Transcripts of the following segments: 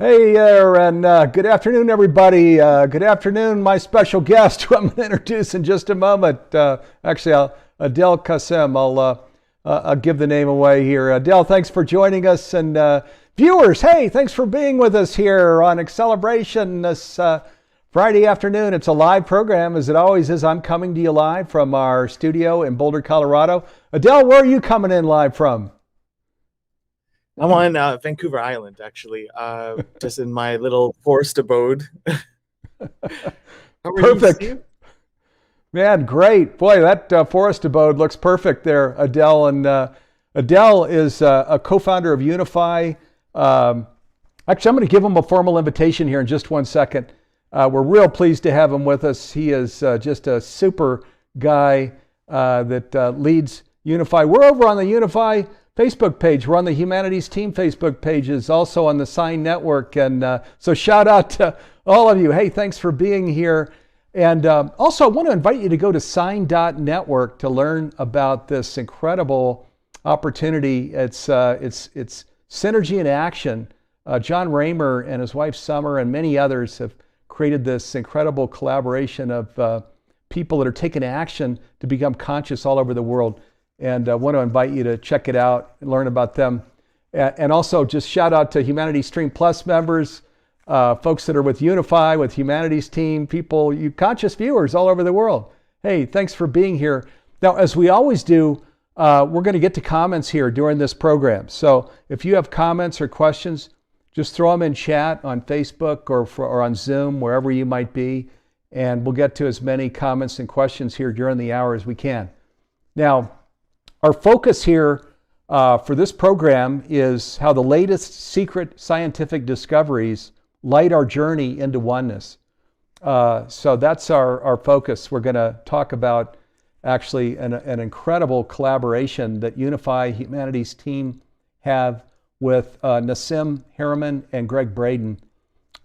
Hey there, and good afternoon, everybody. Good afternoon, my special guest, who I'm going to introduce in just a moment. Adil Kassam. I'll give the name away here. Adil, thanks for joining us, and viewers, hey, thanks for being with us here on Accelebration this Friday afternoon. It's a live program, as it always is. I'm coming to you live from our studio in Boulder, Colorado. Adil, where are you coming in live from? I'm on Vancouver Island, actually, just in my little forest abode. How are you, Perfect. Steve? Man, great. Boy, that forest abode looks perfect there, Adele. And Adele is a co-founder of Unify. Actually, I'm going to give him a formal invitation here in just one second. We're real pleased to have him with us. He is just a super guy that leads Unify. We're over on the Unify Facebook page. We're on the Humanities Team Facebook pages, also on the Sign Network. And so shout out to all of you. Hey, thanks for being here. And also, I want to invite you to go to sign.network to learn about this incredible opportunity. It's synergy in action. John Raymer and his wife Summer and many others have created this incredible collaboration of people that are taking action to become conscious all over the world. And I want to invite you to check it out and learn about them. And also just shout out to Humanities Stream Plus members, folks that are with Unify, with Humanities Team, people, you conscious viewers all over the world. Hey, thanks for being here. Now, as we always do, we're going to get to comments here during this program. So if you have comments or questions, just throw them in chat on Facebook or on Zoom, wherever you might be, and we'll get to as many comments and questions here during the hour as we can. Now, our focus here for this program is how the latest secret scientific discoveries light our journey into oneness. So that's our focus. We're going to talk about actually an incredible collaboration that Unify Humanities Team have with Nassim Harriman and Greg Braden.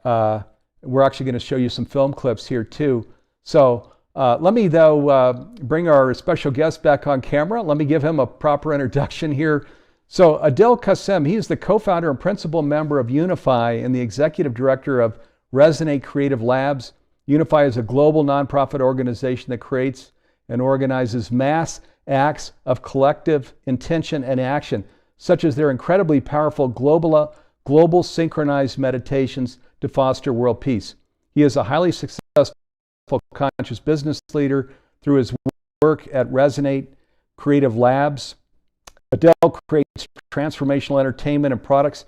We're actually going to show you some film clips here too. So let me, though, bring our special guest back on camera. Let me give him a proper introduction here. So Adil Kassam, he is the co-founder and principal member of Unify and the executive director of Resonate Creative Labs. Unify is a global nonprofit organization that creates and organizes mass acts of collective intention and action, such as their incredibly powerful global synchronized meditations to foster world peace. He is a highly successful conscious business leader through his work at Resonate Creative Labs. Adele creates transformational entertainment and products.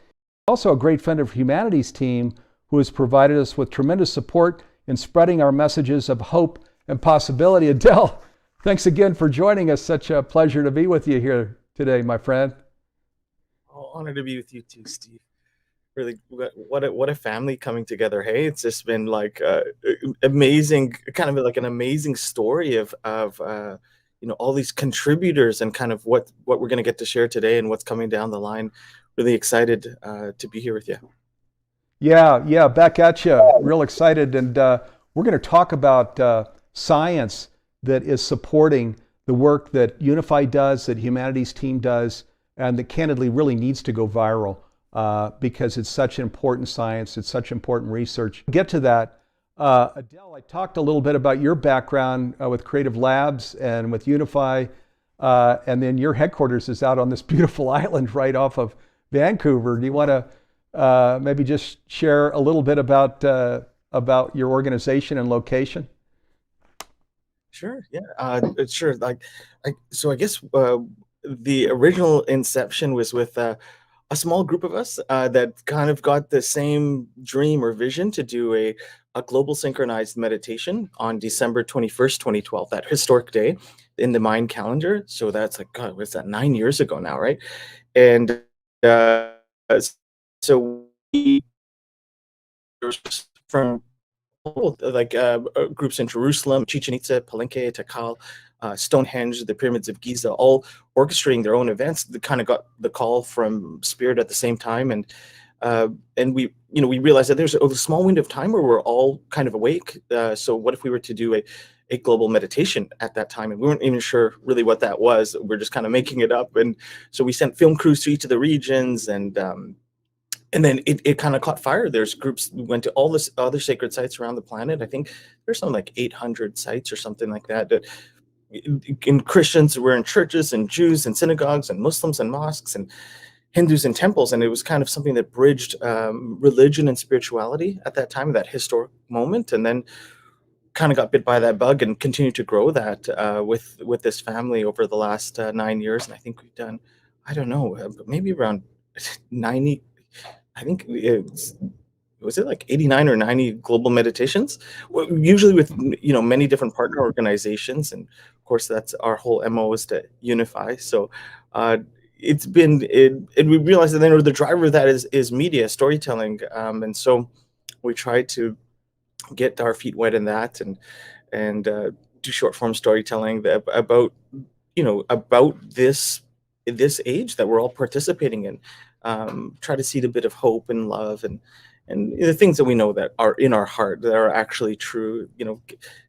Also a great friend of Humanities Team, who has provided us with tremendous support in spreading our messages of hope and possibility. Adele, thanks again for joining us. Such a pleasure to be with you here today, my friend. Oh, honored to be with you too, Steve. Really, what a family coming together. Hey, it's just been like amazing, kind of like an amazing story of all these contributors and kind of what we're going to get to share today and what's coming down the line. Really excited to be here with you. Yeah, back at you. Real excited, and we're going to talk about science that is supporting the work that Unify does, that Humanities Team does, and that candidly really needs to go viral. Because it's such important science, it's such important research. Get to that. Adele, I talked a little bit about your background with Creative Labs and with Unify, and then your headquarters is out on this beautiful island right off of Vancouver. Do you want to maybe just share a little bit about your organization and location? Sure. Yeah. Sure. So I guess the original inception was with a small group of us that kind of got the same dream or vision to do a global synchronized meditation on December 21st, 2012, that historic day in the Mayan calendar. So that's like, God, what's that, 9 years ago now, right? And so we from groups in Jerusalem, Chichen Itza, Palenque, Tikal, Stonehenge, the pyramids of Giza, all orchestrating their own events. They kind of got the call from Spirit at the same time, and we realized that there's a small window of time where we're all kind of awake. So what if we were to do a global meditation at that time? And we weren't even sure really what that was. We're just kind of making it up. And so we sent film crews to each of the regions, and and then it kind of caught fire. There's groups we went to all this other sacred sites around the planet. I think there's something like 800 sites or something like that. That in Christians were in churches, and Jews and synagogues, and Muslims and mosques, and Hindus and temples, and it was kind of something that bridged religion and spirituality at that time, that historic moment, and then kind of got bit by that bug and continued to grow that with this family over the last 9 years. And I think we've done, I don't know, maybe around 90. I think it's, was it like 89 or 90 global meditations? Well, usually with many different partner organizations, and of course that's our whole MO is to unify. So it's been and we realized that then the driver of that is media storytelling, and so we try to get our feet wet in that, and do short form storytelling about about this age that we're all participating in. Try to seed a bit of hope and love, and the things that we know that are in our heart that are actually true.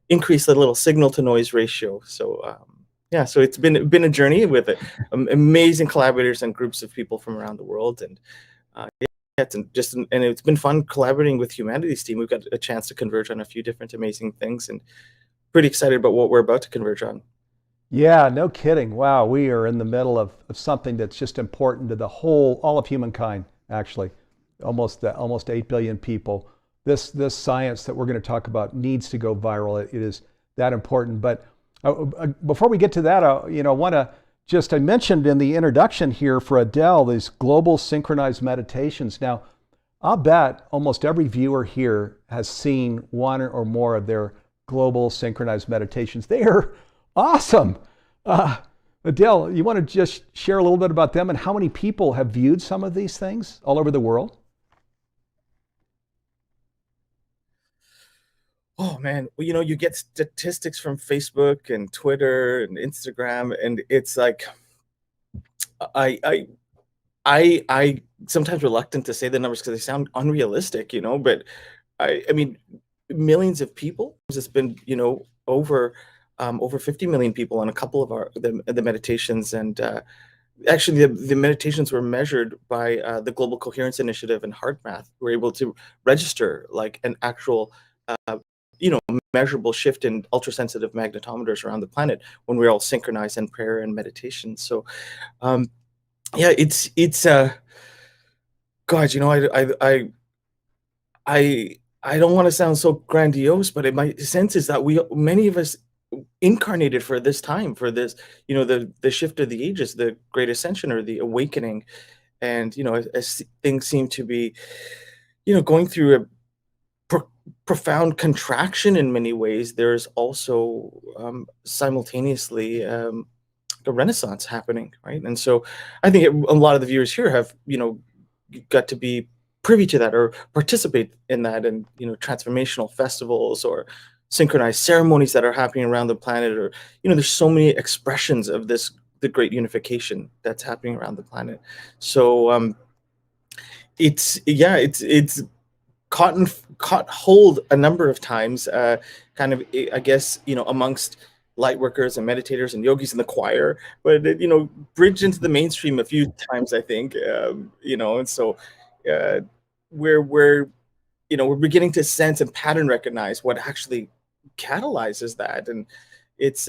Increase the little signal to noise ratio. So yeah, so it's been a journey with amazing collaborators and groups of people from around the world, and yeah, and it's been fun collaborating with Humanity's team. We've got a chance to converge on a few different amazing things, and pretty excited about what we're about to converge on. Yeah, no kidding. Wow, we are in the middle of something that's just important to all of humankind, actually. Almost 8 billion people. This science that we're going to talk about needs to go viral. It is that important. But before we get to that, I mentioned in the introduction here for Adil, these global synchronized meditations. Now, I'll bet almost every viewer here has seen one or more of their global synchronized meditations. They are awesome. Adil, you want to just share a little bit about them and how many people have viewed some of these things all over the world? Oh man, well, you get statistics from Facebook and Twitter and Instagram, and it's like I I I sometimes reluctant to say the numbers because they sound unrealistic, but I mean millions of people. It's been over 50 million people on a couple of the meditations, and actually the meditations were measured by the Global Coherence Initiative and HeartMath. We're able to register like an actual measurable shift in ultrasensitive magnetometers around the planet when we're all synchronized in prayer and meditation. So yeah, it's God, I don't want to sound so grandiose, but my sense is that many of us incarnated for this time, for this, the shift of the ages, the great ascension or the awakening. And as things seem to be going through a profound contraction in many ways, there's also simultaneously a renaissance happening, right? And so I think a lot of the viewers here have got to be privy to that or participate in that, and transformational festivals or synchronized ceremonies that are happening around the planet, or there's so many expressions of the great unification that's happening around the planet. So it's caught hold a number of times, kind of, I guess, amongst light workers and meditators and yogis in the choir, but it, bridged into the mainstream a few times, I think. And so we're we're beginning to sense and pattern recognize what actually catalyzes that, and it's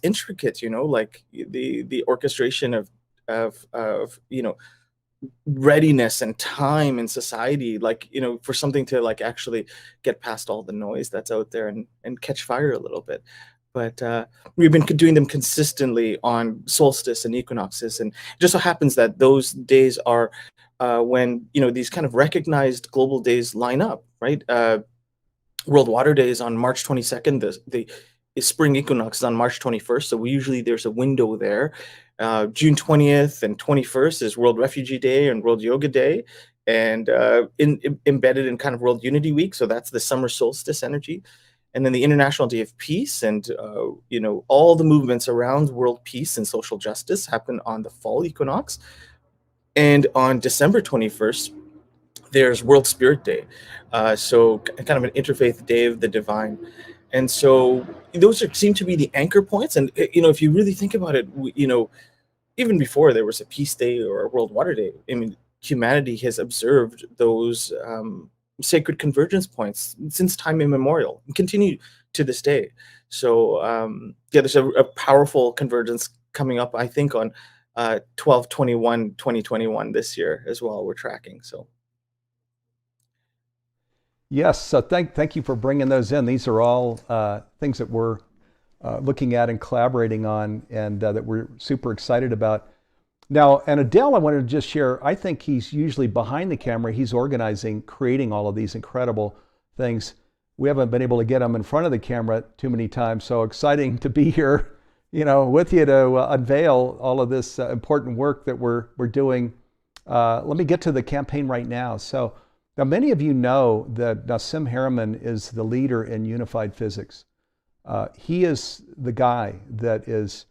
intricate, like the orchestration of readiness and time in society, like for something to like actually get past all the noise that's out there and catch fire a little bit. But we've been doing them consistently on solstice and equinoxes, and it just so happens that those days are when these kind of recognized global days line up, right? World Water Day is on March 22nd. The spring equinox is on March 21st. So there's a window there. June 20th and 21st is World Refugee Day and World Yoga Day, and embedded in kind of World Unity Week. So that's the summer solstice energy. And then the International Day of Peace, and all the movements around world peace and social justice happen on the fall equinox. And on December 21st, there's World Spirit Day. So kind of an interfaith day of the divine. And so those seem to be the anchor points. And, if you really think about it, even before there was a Peace Day or a World Water Day, I mean, humanity has observed those sacred convergence points since time immemorial and continue to this day. So there's a powerful convergence coming up, I think, on 12/21/2021 this year as well. We're tracking. So Yes, so thank you for bringing those in. These are all things that we're looking at and collaborating on, and that we're super excited about. Now, and Adil, I wanted to just share, I think he's usually behind the camera. He's organizing, creating all of these incredible things. We haven't been able to get him in front of the camera too many times, so exciting to be here, with you to unveil all of this important work that we're doing. Let me get to the campaign right now. So now many of you know that Kassam Harriman is the leader in unified physics. He is the guy that has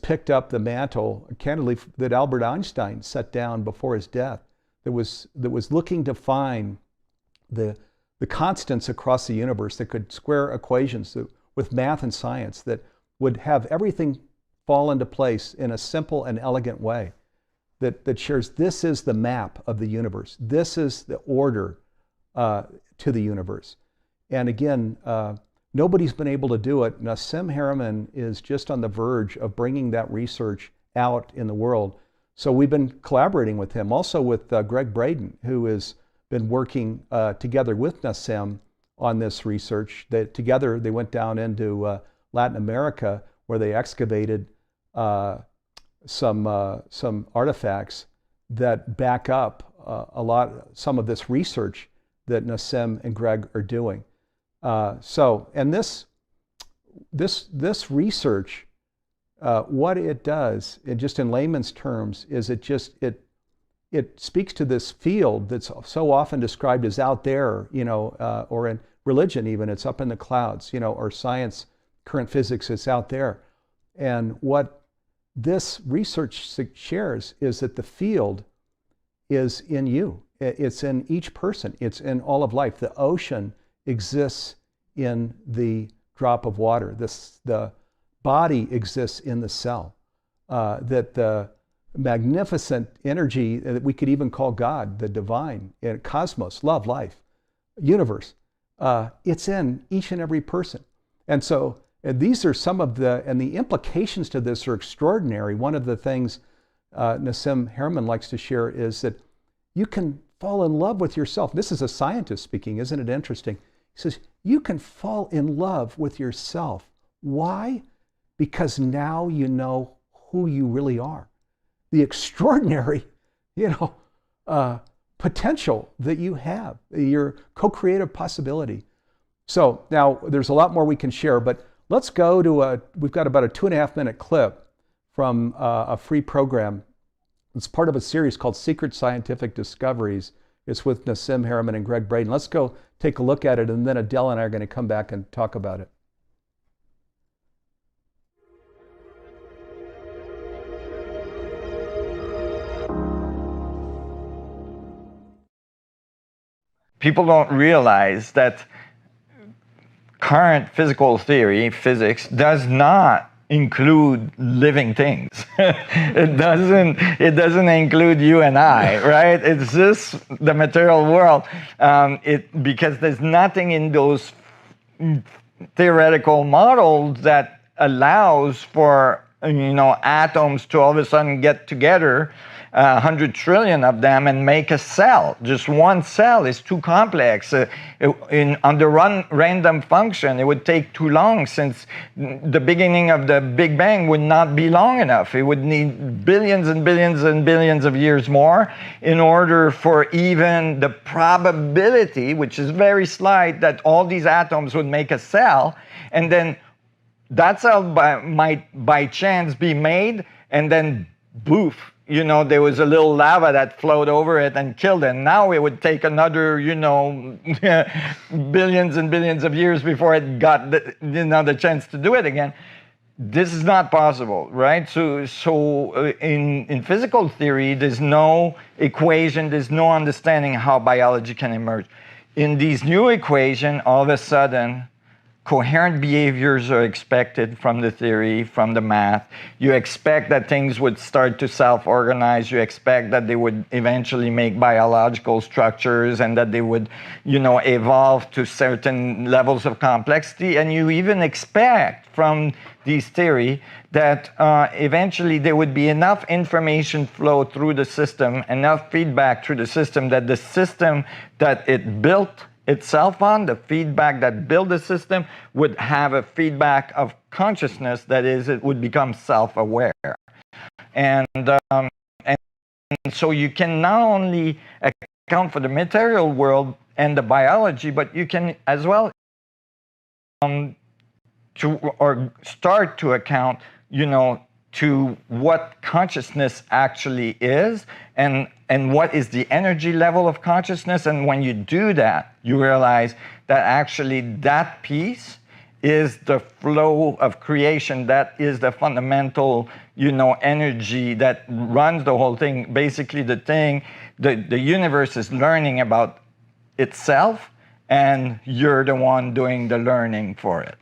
picked up the mantle, candidly, that Albert Einstein set down before his death, that was looking to find the constants across the universe that could square equations with math and science that would have everything fall into place in a simple and elegant way that shares this is the map of the universe. This is the order to the universe. And again, nobody's been able to do it. Kassam Harriman is just on the verge of bringing that research out in the world. So we've been collaborating with him, also with Greg Braden, who has been working together with Kassam on this research. Together they went down into Latin America, where they excavated some artifacts that back up some of this research that Kassam and Greg are doing. And this research, what it does, just in layman's terms, is it speaks to this field that's so often described as out there, or in religion even, it's up in the clouds, or science, current physics, is out there. And what this research shares is that the field is in you. It's in each person. It's in all of life. The ocean exists in the drop of water. The body exists in the cell. That the magnificent energy that we could even call God, the divine, cosmos, love, life, universe, it's in each and every person. And so these are some of the implications to this are extraordinary. One of the things Kassam Harriman likes to share is that you can fall in love with yourself. This is a scientist speaking, isn't it interesting? He says, you can fall in love with yourself. Why? Because now you know who you really are. The extraordinary, potential that you have, your co-creative possibility. So now there's a lot more we can share, but let's go to we've got about a 2.5-minute clip from a free program. It's part of a series called Secret Scientific Discoveries. It's with Kassam Harriman and Greg Braden. Let's go take a look at it, and then Adil and I are going to come back and talk about it. People don't realize that current physical theory, physics, does not include living things. It doesn't include you and I, right? It's just the material world. Because there's nothing in those theoretical models that allows for atoms to all of a sudden get together, 100 trillion of them, and make a cell. Just one cell is too complex. Under random function, it would take too long, since the beginning of the Big Bang would not be long enough. It would need billions and billions and billions of years more in order for even the probability, which is very slight, that all these atoms would make a cell, and then that cell might by chance be made, and then boof, there was a little lava that flowed over it and killed it. Now it would take another, billions and billions of years before it got the chance to do it again. This is not possible, right? So in physical theory, there's no equation, there's no understanding how biology can emerge. In these new equations, all of a sudden, coherent behaviors are expected from the theory, from the math. You expect that things would start to self-organize. You expect that they would eventually make biological structures and that they would, evolve to certain levels of complexity. And you even expect from these theory that eventually there would be enough information flow through the system, enough feedback through the system, that the system that it built itself on, the feedback that built the system, would have a feedback of consciousness, that is, it would become self-aware. And so you can not only account for the material world and the biology, but you can as well start to account, to what consciousness actually is, and what is the energy level of consciousness. And when you do that, you realize that actually that piece is the flow of creation. That is the fundamental, energy that runs the whole thing. Basically, the universe is learning about itself, and you're the one doing the learning for it.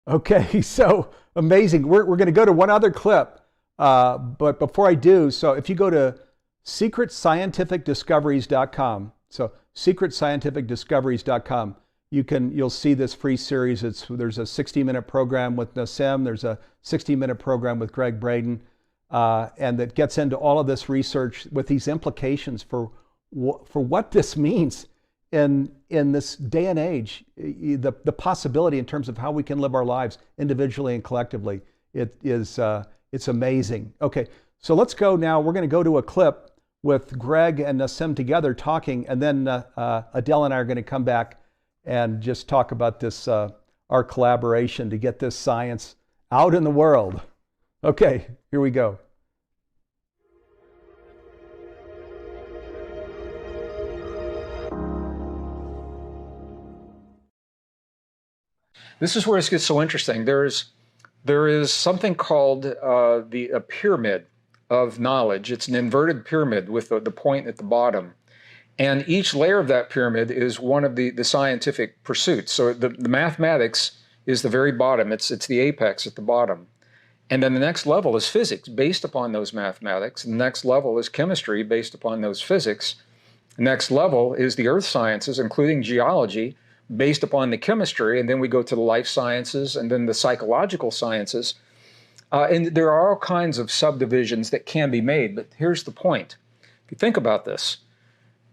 Okay, so amazing. We're going to go to one other clip, but before I do, so if you go to secretscientificdiscoveries.com, so secretscientificdiscoveries.com, you'll see this free series. There's a 60-minute program with Kassam. There's a 60-minute program with Greg Braden, and that gets into all of this research with these implications for what this means in this day and age, the possibility in terms of how we can live our lives individually and collectively. It's amazing. Okay, so let's go now. We're going to go to a clip with Greg and Kassam together talking, and then Adil and I are going to come back and just talk about this, our collaboration to get this science out in the world. Okay, here we go. This is where it gets so interesting. There is something called a pyramid of knowledge. It's an inverted pyramid with the point at the bottom. And each layer of that pyramid is one of the scientific pursuits. So the mathematics is the very bottom. It's the apex at the bottom. And then the next level is physics based upon those mathematics. The next level is chemistry based upon those physics. The next level is the earth sciences, including geology, based upon the chemistry, and then we go to the life sciences and then the psychological sciences. And there are all kinds of subdivisions that can be made, but here's the point. If you think about this,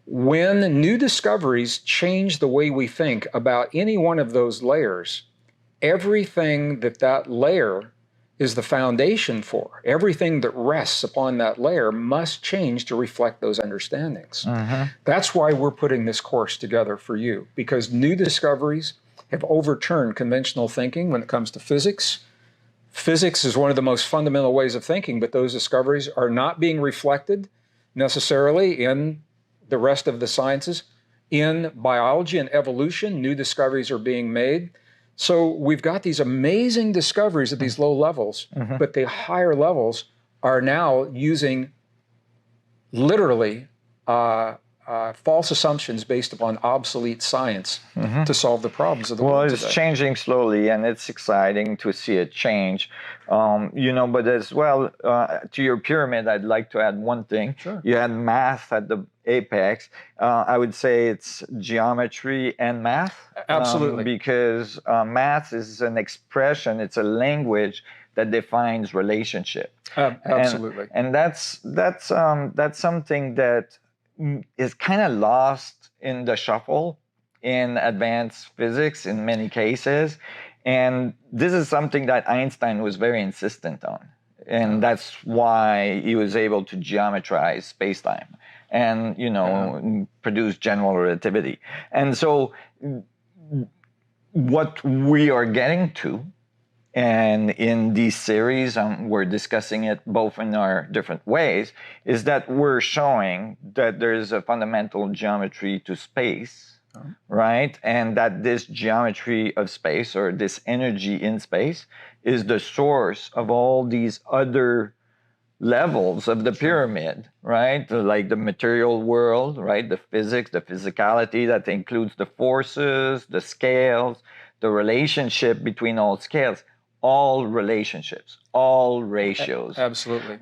when new discoveries change the way we think about any one of those layers, everything that layer is the foundation for, everything that rests upon that layer must change to reflect those understandings. That's why we're putting this course together for you, because new discoveries have overturned conventional thinking when it comes to physics. Physics is one of the most fundamental ways of thinking, but those discoveries are not being reflected necessarily in the rest of the sciences. In biology and evolution, new discoveries are being made. So we've got these amazing discoveries at these low levels, but the higher levels are now using literally false assumptions based upon obsolete science to solve the problems of the world It's today. changing slowly, and it's exciting to see it change. But as well, to your pyramid, I'd like to add one thing. Sure. You had math at the apex. I would say it's geometry and math. Absolutely. Because math is an expression, it's a language that defines relationship. Absolutely. And that's something that is kind of lost in the shuffle in advanced physics in many cases. And this is something that Einstein was very insistent on. And that's why he was able to geometrize space-time and, produce general relativity. And so what we are getting to, and in these series, we're discussing it both in our different ways, is that we're showing that there's a fundamental geometry to space, right? And that this geometry of space, or this energy in space, is the source of all these other levels of the pyramid, right? Like the material world, right? The physics, the physicality that includes the forces, the scales, the relationship between all scales, all relationships, all ratios. Absolutely.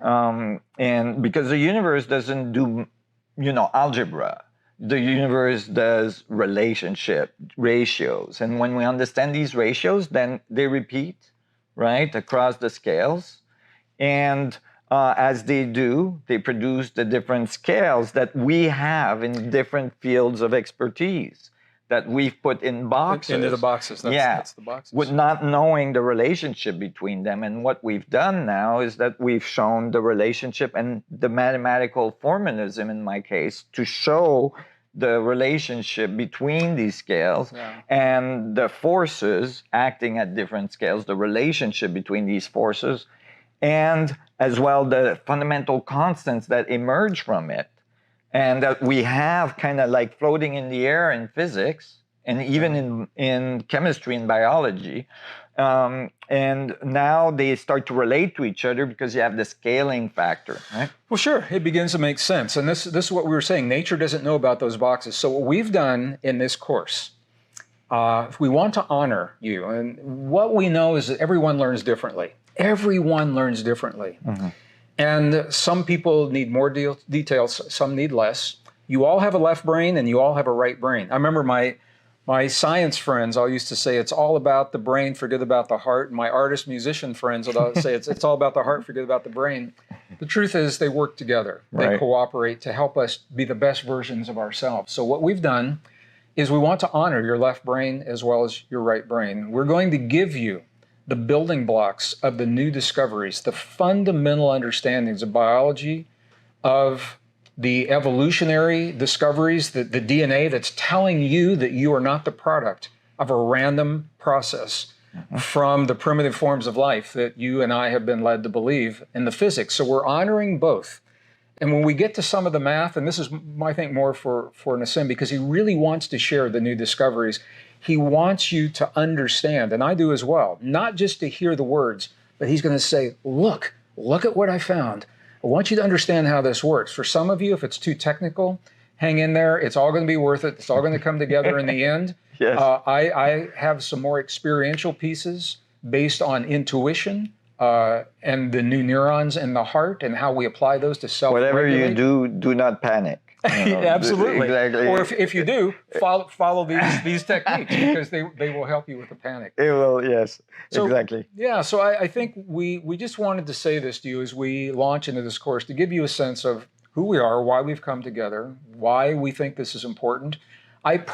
And because the universe doesn't do, algebra, the universe does relationship ratios. And when we understand these ratios, then they repeat, right, across the scales. And as they do, they produce the different scales that we have in different fields of expertise that we've put in boxes. Into the boxes. That's the boxes. With not knowing the relationship between them. And what we've done now is that we've shown the relationship and the mathematical formalism, in my case, to show the relationship between these scales and the forces acting at different scales, the relationship between these forces, and as well the fundamental constants that emerge from it, and that we have kind of like floating in the air in physics and even in chemistry and biology. And now they start to relate to each other because you have the scaling factor, right? Well, sure, it begins to make sense. And this is what we were saying. Nature doesn't know about those boxes. So what we've done in this course, we want to honor you. And what we know is that everyone learns differently. Everyone learns differently. Mm-hmm. And some people need more details, some need less. You all have a left brain and you all have a right brain. I remember my science friends all used to say, it's all about the brain, forget about the heart. And my artist musician friends would always say, it's all about the heart, forget about the brain. The truth is they work together. They Right. cooperate to help us be the best versions of ourselves. So what we've done is we want to honor your left brain as well as your right brain. We're going to give you the building blocks of the new discoveries, the fundamental understandings of biology, of the evolutionary discoveries, the DNA that's telling you that you are not the product of a random process from the primitive forms of life that you and I have been led to believe in the physics. So we're honoring both. And when we get to some of the math, and this is, I think, more for Nassim, because he really wants to share the new discoveries, he wants you to understand, and I do as well, not just to hear the words, but he's going to say, look at what I found. I want you to understand how this works. For some of you, if it's too technical, hang in there. It's all going to be worth it. It's all going to come together in the end. Yes. I have some more experiential pieces based on intuition and the new neurons in the heart and how we apply those to self-regulate. Whatever you do not panic. Absolutely. Exactly. Or if you do, follow these techniques because they will help you with the panic. It will, yes, So, exactly. Yeah, so I think we just wanted to say this to you as we launch into this course to give you a sense of who we are, why we've come together, why we think this is important. I've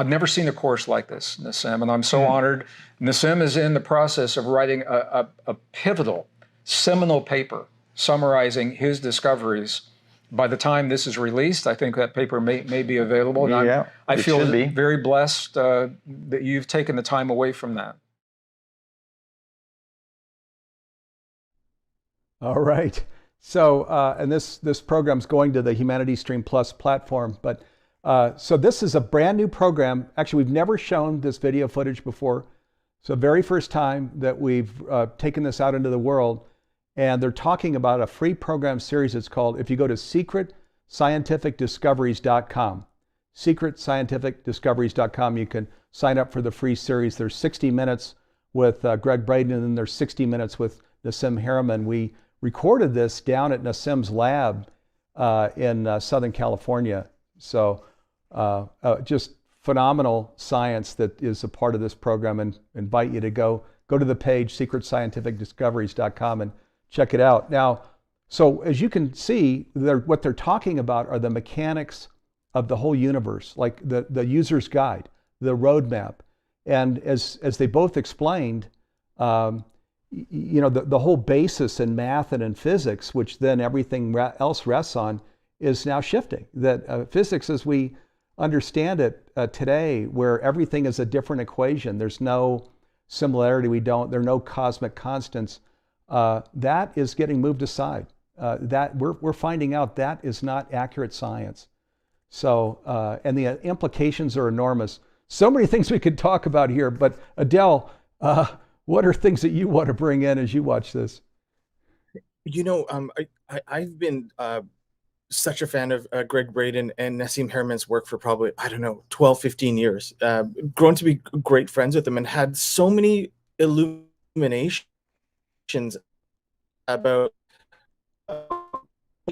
never seen a course like this, Nassim, and I'm so honored. Nassim is in the process of writing a pivotal, seminal paper summarizing his discoveries. By the time this is released, I think that paper may be available. And I feel very blessed that you've taken the time away from that. All right. So, and this program's going to the Humanity Stream Plus platform. But so this is a brand new program. Actually, we've never shown this video footage before. So very first time that we've taken this out into the world. And they're talking about a free program series. It's called, if you go to secretscientificdiscoveries.com, secretscientificdiscoveries.com, you can sign up for the free series. There's 60 minutes with Greg Braden, and then there's 60 minutes with Nassim Harriman. We recorded this down at Nassim's lab in Southern California. So just phenomenal science that is a part of this program, and invite you to go to the page, secretscientificdiscoveries.com, and check it out. Now, so as you can see, what they're talking about are the mechanics of the whole universe, like the user's guide, the roadmap. And as they both explained, the whole basis in math and in physics, which then everything else rests on, is now shifting. That physics, as we understand it today, where everything is a different equation, there's no similarity, there are no cosmic constants, that is getting moved aside. That we're finding out that is not accurate science. So, and the implications are enormous. So many things we could talk about here, but Adil, what are things that you want to bring in as you watch this? I've been such a fan of Greg Braden and Nassim Harameyn's work for probably, I don't know, 12, 15 years. Grown to be great friends with them and had so many illuminations about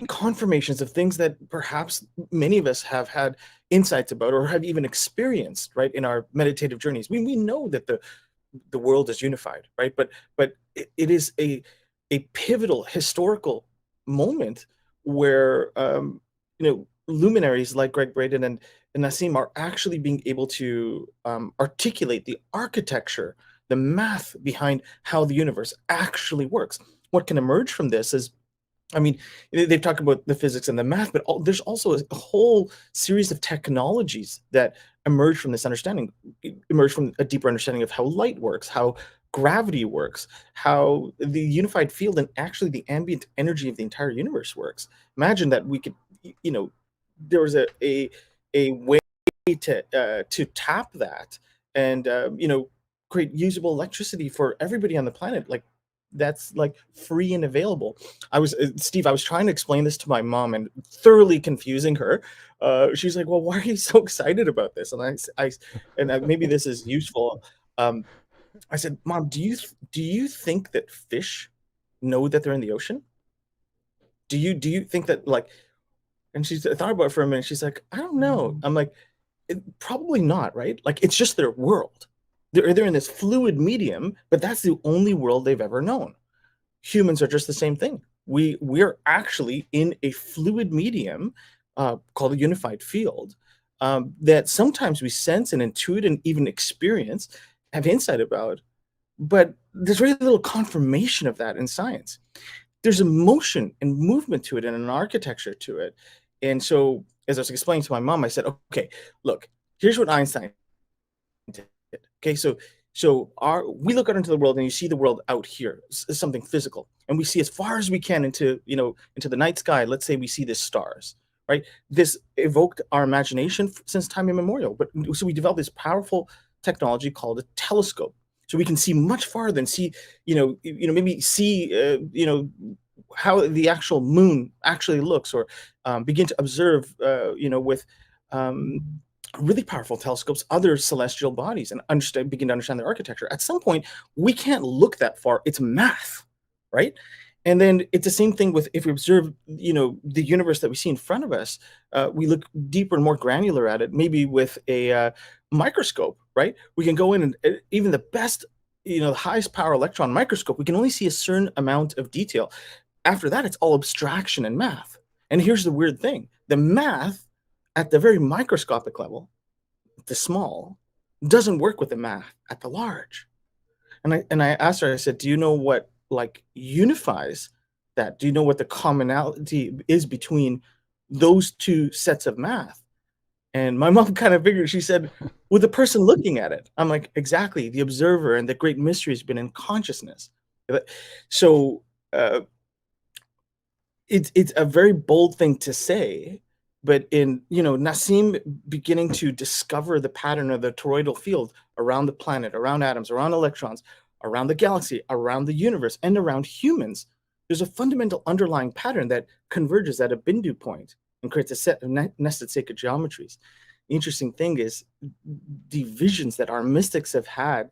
confirmations of things that perhaps many of us have had insights about or have even experienced, right, in our meditative journeys. We know that the world is unified, right? But it is a pivotal historical moment where luminaries like Greg Braden and Nassim are actually being able to articulate the architecture, the math behind how the universe actually works. What can emerge from this is, I mean, they've talked about the physics and the math, but there's also a whole series of technologies that emerge from this understanding, emerge from a deeper understanding of how light works, how gravity works, how the unified field and actually the ambient energy of the entire universe works. Imagine that we could, there was a way to tap that and create usable electricity for everybody on the planet, like that's like free and available. I was Steve, I was trying to explain this to my mom and thoroughly confusing her. She's like, well, why are you so excited about this? And maybe this is useful. I said, Mom, do you think that fish know that they're in the ocean? Do you think that, like, and she thought about it for a minute. She's like, I don't know. I'm like, probably not, right? Like, it's just their world. They're in this fluid medium, but that's the only world they've ever known. Humans are just the same thing. We're actually in a fluid medium called a unified field that sometimes we sense and intuit and even experience, have insight about, but there's very little confirmation of that in science. There's a motion and movement to it and an architecture to it. And so, as I was explaining to my mom, I said, okay, look, here's what Einstein did. Okay, so we look out into the world and you see the world out here, something physical, and we see as far as we can into the night sky. Let's say we see the stars, right? This evoked our imagination since time immemorial. But so we developed this powerful technology called a telescope, so we can see much farther and see, maybe see, how the actual moon actually looks, or begin to observe, with really powerful telescopes, other celestial bodies, and begin to understand their architecture. At some point, we can't look that far. It's math, right? And then it's the same thing with, if we observe, the universe that we see in front of us, we look deeper and more granular at it, maybe with a microscope, right? We can go in and even the best, the highest power electron microscope, we can only see a certain amount of detail. After that, it's all abstraction and math. And here's the weird thing. The math at the very microscopic level, the small, doesn't work with the math at the large. And I asked her, I said, do you know what like unifies that? Do you know what the commonality is between those two sets of math? And my mom kind of figured, she said, with the person looking at it. I'm like, exactly. The observer, and the great mystery has been in consciousness. So it's a very bold thing to say, but in Nassim beginning to discover the pattern of the toroidal field around the planet, around atoms, around electrons, around the galaxy, around the universe, and around humans, there's a fundamental underlying pattern that converges at a Bindu point and creates a set of nested sacred geometries. The interesting thing is the visions that our mystics have had,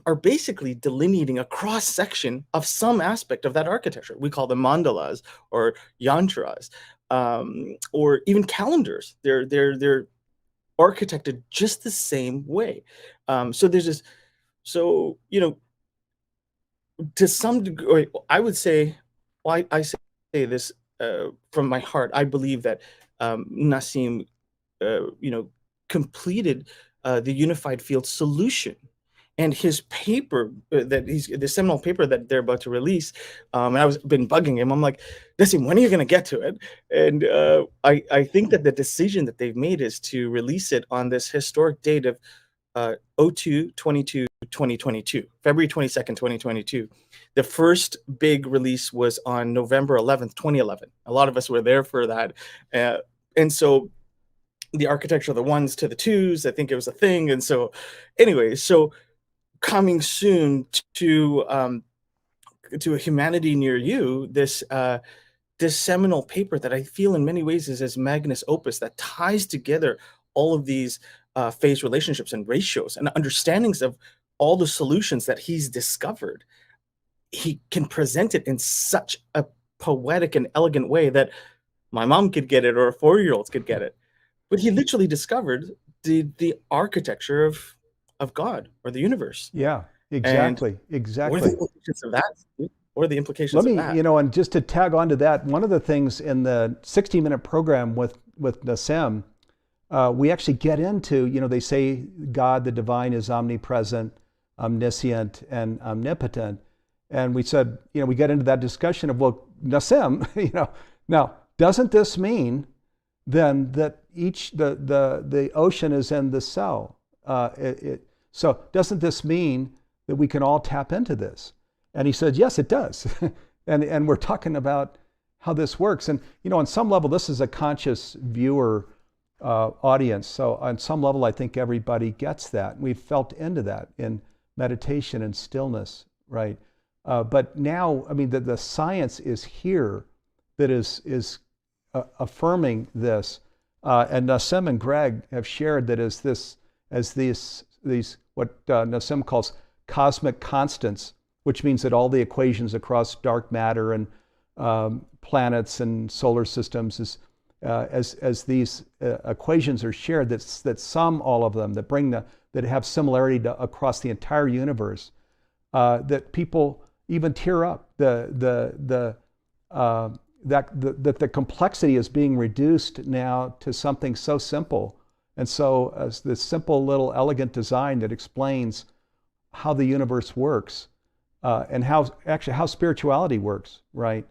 are basically delineating a cross section of some aspect of that architecture. We call them mandalas or yantras, or even calendars. They're architected just the same way. So there's this. So to some degree, I would say, well, I say this from my heart. I believe that Nassim, completed the unified field solution. And his paper, the seminal paper that they're about to release, and I was been bugging him. I'm like, Nassim, when are you going to get to it? And I think that the decision that they've made is to release it on this historic date of 02/22/2022, February 22nd, 2022. The first big release was on November 11th, 2011. A lot of us were there for that. And so the architecture of the ones to the twos, I think it was a thing. And so anyway, so coming soon to to a humanity near you this this seminal paper that I feel in many ways is his magnus opus that ties together all of these phase relationships and ratios and understandings of all the solutions that he's discovered. He can present it in such a poetic and elegant way that my mom could get it or a 4-year-old could get it. But he literally discovered the architecture of God or the universe. Yeah, exactly. What are Exactly. the implications of that? What are the implications Let of me, that? and just to tag on to that, one of the things in the 60-minute program with Kassam, we actually get into, they say God, the divine, is omnipresent, omniscient, and omnipotent. And we said, we get into that discussion of, well, Kassam, now, doesn't this mean then that the ocean is in the cell? So doesn't this mean that we can all tap into this? And he said, yes, it does. and we're talking about how this works. And, on some level, this is a conscious viewer audience. So on some level, I think everybody gets that. We've felt into that in meditation and stillness, right? But now, the science is here that is affirming this. And Kassam and Greg have shared that as these what Kassam calls cosmic constants, which means that all the equations across dark matter and planets and solar systems, as these equations are shared, that sum all of them, that have similarity across the entire universe, that people even tear up. That the complexity is being reduced now to something so simple, and so as this simple little elegant design that explains how the universe works. And how spirituality works, right,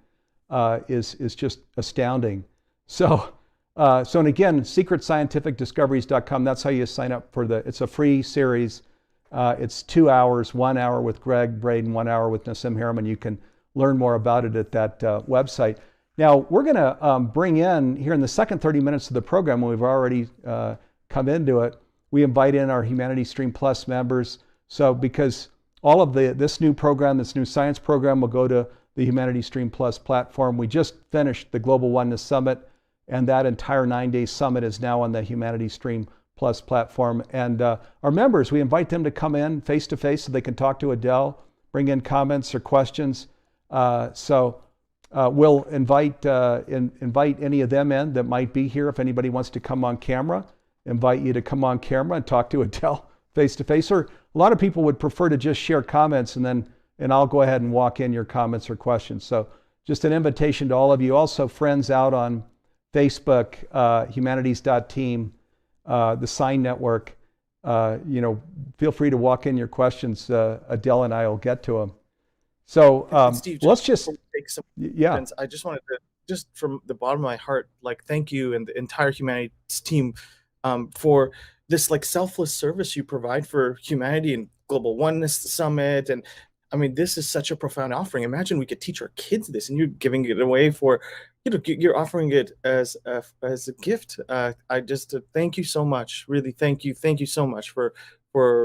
is just astounding. So and again, secretscientificdiscoveries.com. That's how you sign up for it's a free series. It's 2 hours, 1 hour with Greg Braden, 1 hour with Kassam Harriman. You can learn more about it at that website. Now we're going to bring in here in the second 30 minutes of the program, when we've already come into it. We invite in our Humanity Stream Plus members. So because all of this new program, this new science program, will go to the Humanity Stream Plus platform. We just finished the Global Oneness Summit, and that entire 9-day summit is now on the Humanity Stream Plus platform. And our members, we invite them to come in face to face so they can talk to Adil, bring in comments or questions. So we'll invite any of them in that might be here. If anybody wants to come on camera, invite you to come on camera and talk to Adil face to face. Or a lot of people would prefer to just share comments and I'll go ahead and walk in your comments or questions. So just an invitation to all of you. Also, friends out on Facebook, humanities.team, the Sign Network, feel free to walk in your questions. Adil and I will get to them. So Steve, let's just take some yeah. questions. I just wanted to, just from the bottom of my heart, thank you and the entire Humanities team for this selfless service you provide for humanity and Global Oneness Summit. And this is such a profound offering. Imagine we could teach our kids this, and you're giving it away for, you're offering it as a gift. I just thank you so much. Really, thank you so much for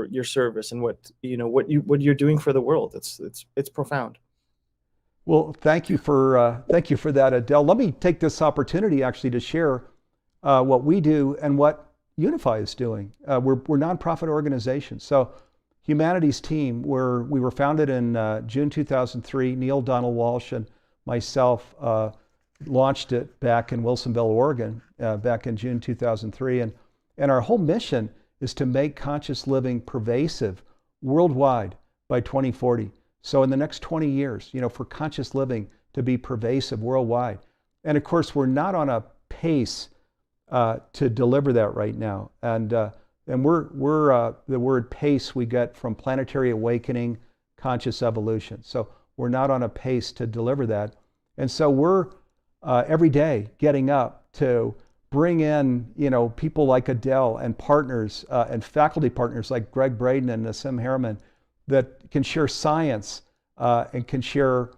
your service and what you're doing for the world. It's profound. Well, thank you for that, Adil. Let me take this opportunity actually to share what we do and what Unify is doing. We're nonprofit organizations. So Humanities team, we were founded in June 2003. Neil Donald Walsh and myself launched it back in Wilsonville, Oregon, back in June 2003. And our whole mission is to make conscious living pervasive worldwide by 2040. So in the next 20 years, for conscious living to be pervasive worldwide. And of course, we're not on a pace to deliver that right now. And we're the word pace we get from planetary awakening, conscious evolution. So we're not on a pace to deliver that. And so we're every day getting up to bring in, people like Adil and partners and faculty partners like Greg Braden and Kassam Harriman that can share science and can share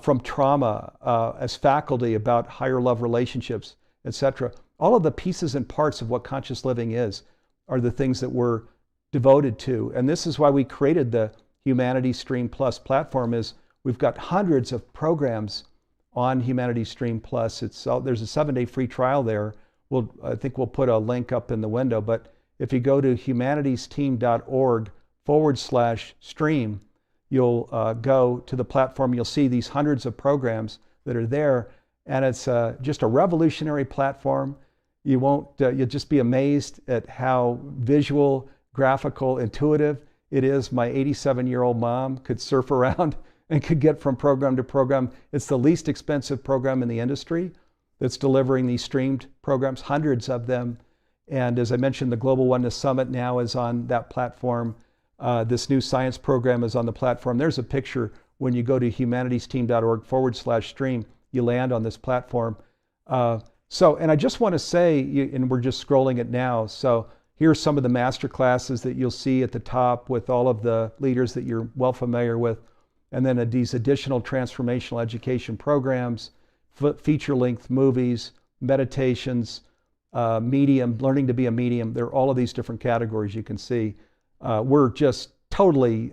from trauma as faculty about higher love relationships, etc. All of the pieces and parts of what conscious living is are the things that we're devoted to. And this is why we created the Humanity Stream Plus platform, is We've got hundreds of programs on Humanities Stream Plus. There's a 7-day free trial there. I think we'll put a link up in the window, but if you go to humanitiesteam.org/stream, you'll go to the platform. You'll see these hundreds of programs that are there, and it's just a revolutionary platform. You'll just be amazed at how visual, graphical, intuitive it is. My 87-year-old mom could surf around and could get from program to program. It's the least expensive program in the industry that's delivering these streamed programs, hundreds of them. And as I mentioned, the Global Oneness Summit now is on that platform. This new science program is on the platform. There's a picture when you go to humanitiesteam.org/stream, you land on this platform. And I just want to say, and we're just scrolling it now, so here's some of the master classes that you'll see at the top with all of the leaders that you're well familiar with. And then these additional transformational education programs, feature-length movies, meditations, medium, learning to be a medium. There are all of these different categories you can see. We're just totally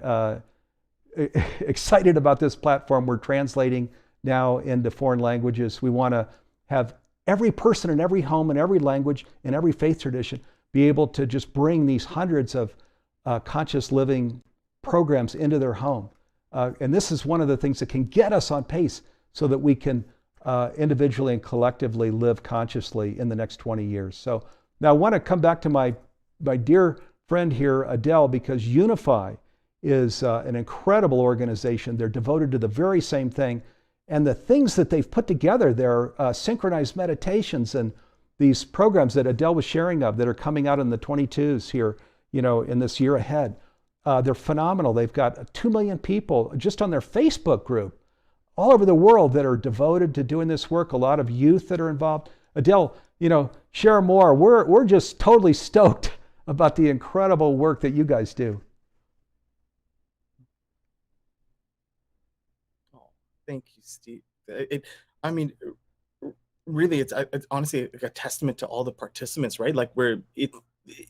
excited about this platform. We're translating now into foreign languages. We want to have every person in every home, in every language, in every faith tradition, be able to just bring these hundreds of conscious living programs into their home. And this is one of the things that can get us on pace so that we can individually and collectively live consciously in the next 20 years. So now I want to come back to my dear friend here, Adil, because Unify is an incredible organization. They're devoted to the very same thing. And the things that they've put together, their synchronized meditations and these programs that Adil was sharing of that are coming out in the 22s here, in this year ahead, they're phenomenal. They've got 2 million people just on their Facebook group all over the world that are devoted to doing this work, a lot of youth that are involved. Adil, share more. We're just totally stoked about the incredible work that you guys do. Oh, thank you, Steve. Really, it's honestly like a testament to all the participants, right? Like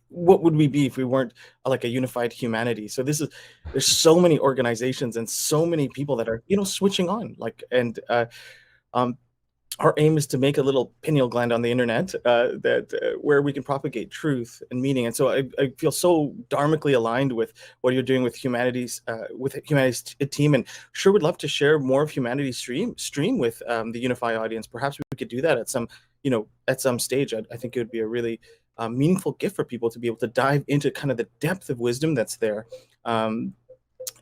what would we be if we weren't like a unified humanity? So there's so many organizations and so many people that are switching on, our aim is to make a little pineal gland on the internet where we can propagate truth and meaning. And so I feel so dharmically aligned with what you're doing with Humanities team, and sure would love to share more of Humanities stream with the Unify audience. Perhaps we could do that at some stage. I think it would be a really meaningful gift for people to be able to dive into kind of the depth of wisdom that's there.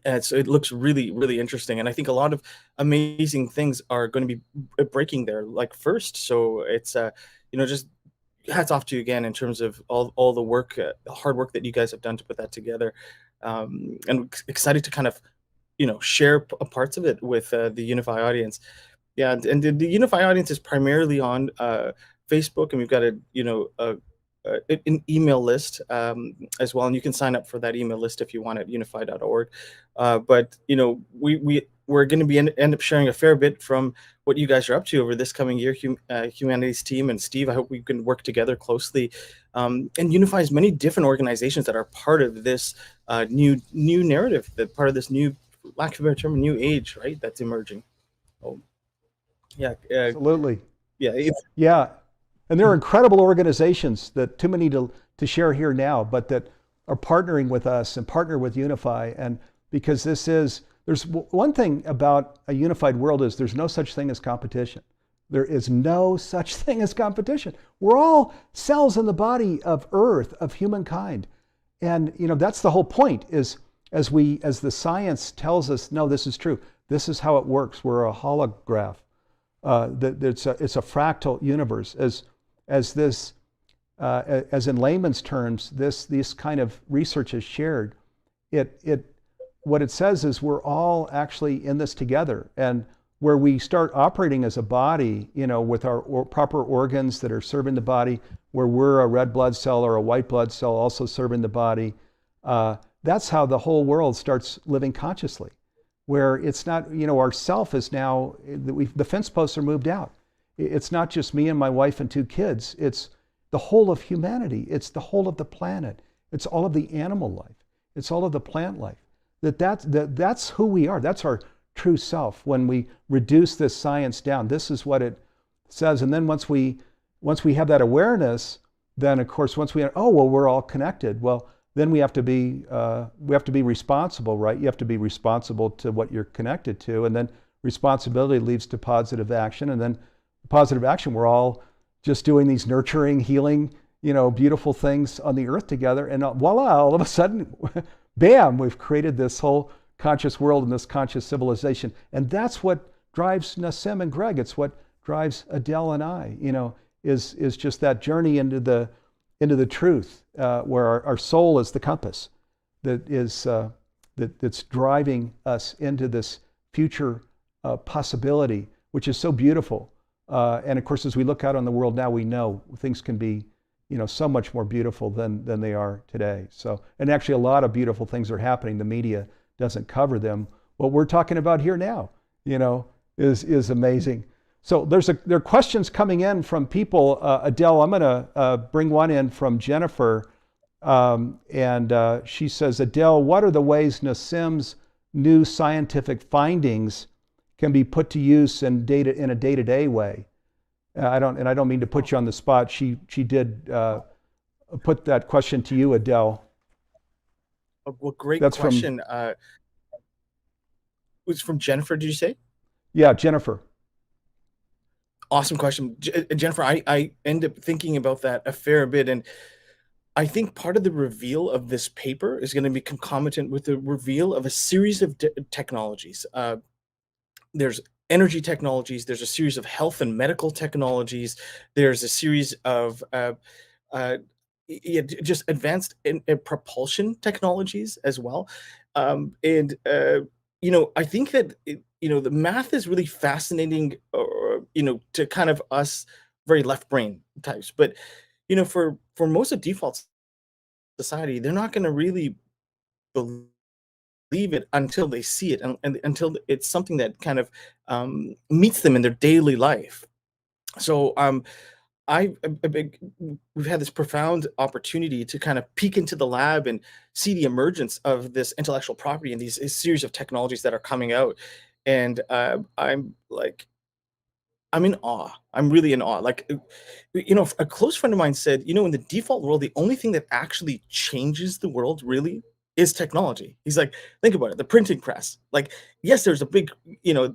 And so it looks really, really interesting. And I think a lot of amazing things are going to be breaking there, like first. So it's, just hats off to you again in terms of all the work, the hard work that you guys have done to put that together. And excited to kind of, share parts of it with the Unify audience. Yeah. And the Unify audience is primarily on Facebook, and we've got an email list as well, and you can sign up for that email list if you want at unify.org. But we're going to be end up sharing a fair bit from what you guys are up to over this coming year. Humanities team and Steve, I hope we can work together closely and unifies many different organizations that are part of this new narrative, that part of this new, lack of a better term, new age, right? That's emerging. Oh, yeah, absolutely. Yeah, And there are incredible organizations that too many to share here now, but that are partnering with us and partner with Unify. And because there's one thing about a unified world is there's no such thing as competition. There is no such thing as competition. We're all cells in the body of Earth, of humankind. And that's the whole point, is as the science tells us, no, this is true. This is how it works. We're a holograph. It's a fractal universe. As in layman's terms, this kind of research is shared. What it says is we're all actually in this together, and where we start operating as a body, with our proper organs that are serving the body, where we're a red blood cell or a white blood cell also serving the body. That's how the whole world starts living consciously, where it's not, our self is now, the fence posts are moved out. It's not just me and my wife and 2 kids. It's the whole of humanity. It's the whole of the planet. It's all of the animal life. It's all of the plant life. That's who we are. That's our true self. When we reduce this science down, this is what it says. And then once we have that awareness, then of course once we we're all connected. Well, then we have to be responsible, right? You have to be responsible to what you're connected to, and then responsibility leads to positive action, and then positive action, we're all just doing these nurturing, healing, beautiful things on the earth together, and voila, all of a sudden, bam, we've created this whole conscious world and this conscious civilization. And that's what drives Nassim and Greg. It's what drives Adil and I, is just that journey into the truth, where our soul is the compass that's driving us into this future possibility, which is so beautiful. And of course, as we look out on the world now, we know things can be, so much more beautiful than they are today. So, and actually, a lot of beautiful things are happening. The media doesn't cover them. What we're talking about here now, is amazing. So there are questions coming in from people. Adele, I'm going to bring one in from Jennifer, and she says, Adele, what are the ways Nassim's new scientific findings can be put to use in a day-to-day way? I don't mean to put you on the spot. She did put that question to you, Adele. Well, great That's question. It was from Jennifer, did you say? Yeah, Jennifer. Awesome question. Jennifer, I end up thinking about that a fair bit. And I think part of the reveal of this paper is going to be concomitant with the reveal of a series of technologies. There's energy technologies, there's a series of health and medical technologies, there's a series of just advanced propulsion technologies as well. I think that the math is really fascinating, to kind of us very left brain types. But for most of default society, they're not going to really believe it until they see it, and until it's something that kind of meets them in their daily life. So we've had this profound opportunity to kind of peek into the lab and see the emergence of this intellectual property and these series of technologies that are coming out. And I'm in awe. I'm really in awe. Like, a close friend of mine said, in the default world, the only thing that actually changes the world really is technology. He's like, think about it, the printing press. Like, yes, there's a big,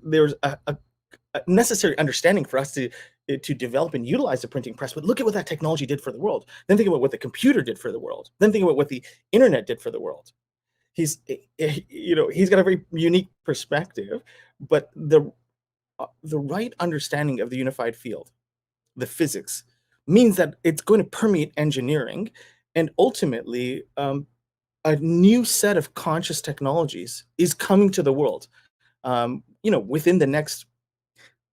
there's a necessary understanding for us to develop and utilize the printing press, but look at what that technology did for the world. Then think about what the computer did for the world. Then think about what the internet did for the world. He's got a very unique perspective, but the right understanding of the unified field, the physics, means that it's going to permeate engineering, and ultimately a new set of conscious technologies is coming to the world. Within the next,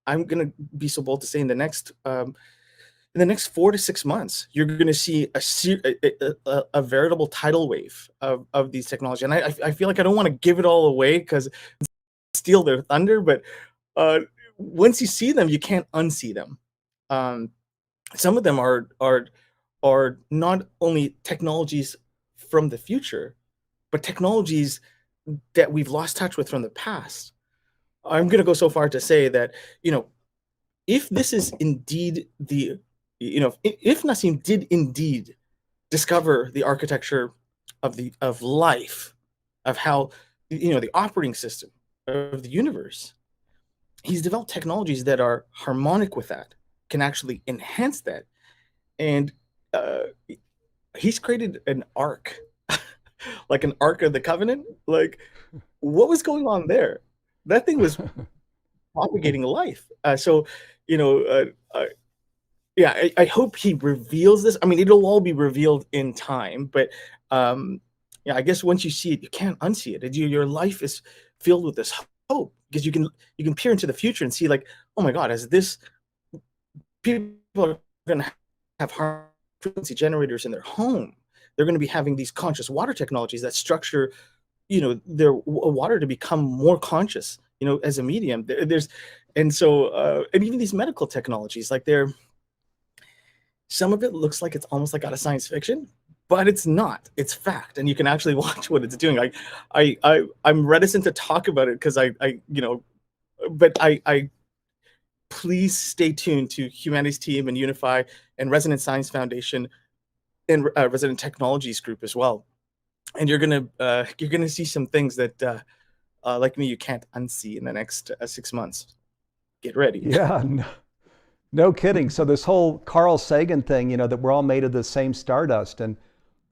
I'm going to be so bold to say, in the next 4 to 6 months, you're going to see a veritable tidal wave of these technologies. And I feel like I don't want to give it all away because steal their thunder, but once you see them, you can't unsee them. Some of them are not only technologies from the future, but technologies that we've lost touch with from the past. I'm going to go so far to say that, if this is indeed if Nassim did indeed discover the architecture of life, of how, the operating system of the universe, he's developed technologies that are harmonic with that, can actually enhance that. And he's created an ark, like an Ark of the Covenant. Like, what was going on there? That thing was propagating life. I hope he reveals this. I mean, it'll all be revealed in time, but I guess once you see it, you can't unsee it. Your life is filled with this hope, because you can peer into the future and see, like, oh my God, people are going to have high frequency generators in their home. They're going to be having these conscious water technologies that structure, their water to become more conscious, as a medium. And even these medical technologies, like some of it looks like it's almost like out of science fiction, but it's not. It's fact, and you can actually watch what it's doing. I'm reticent to talk about it because but I please stay tuned to Humanities Team and Unify and Resonant Science Foundation and Resident Technologies Group as well. And you're gonna see some things that, like me, you can't unsee in the next 6 months. Get ready. Yeah, no kidding. So this whole Carl Sagan thing, that we're all made of the same stardust, and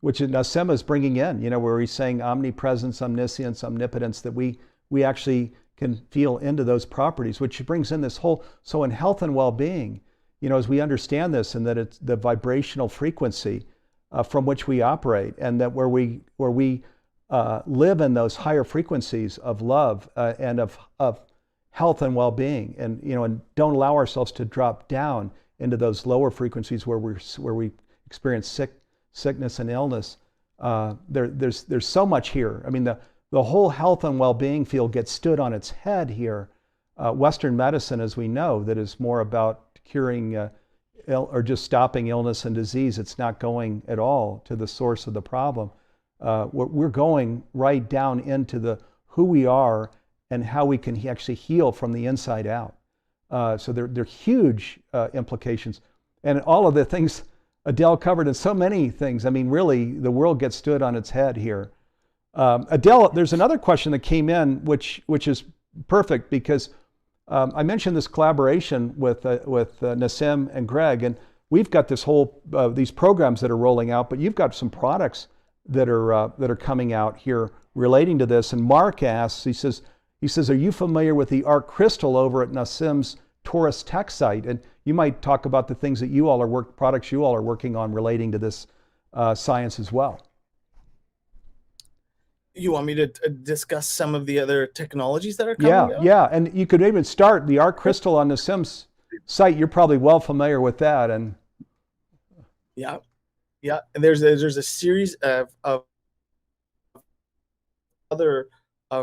which Nassim is bringing in, where he's saying omnipresence, omniscience, omnipotence, that we actually can feel into those properties, which brings in this whole, so in health and well-being, as we understand this, and that it's the vibrational frequency from which we operate, and that where we live in those higher frequencies of love and of health and well-being, and and don't allow ourselves to drop down into those lower frequencies where we experience sickness and illness. There's so much here. I mean, the whole health and well-being field gets stood on its head here. Western medicine, as we know, that is more about curing or just stopping illness and disease. It's not going at all to the source of the problem. We're going right down into who we are and how we can actually heal from the inside out. So they're huge implications. And all of the things Adil covered, in so many things, I mean, really, the world gets stood on its head here. Adil, there's another question that came in, which is perfect, because I mentioned this collaboration with Nassim and Greg, and we've got this whole these programs that are rolling out, but you've got some products that are coming out here relating to this. And Mark asks, he says, are you familiar with the Arc Crystal over at Nassim's Taurus Tech site? And you might talk about the things that products you all are working on relating to this science as well. You want me to discuss some of the other technologies that are coming out? Yeah, and you could even start the Arc Crystal on Nassim's site. You're probably well familiar with that. And yeah, and there's a series of other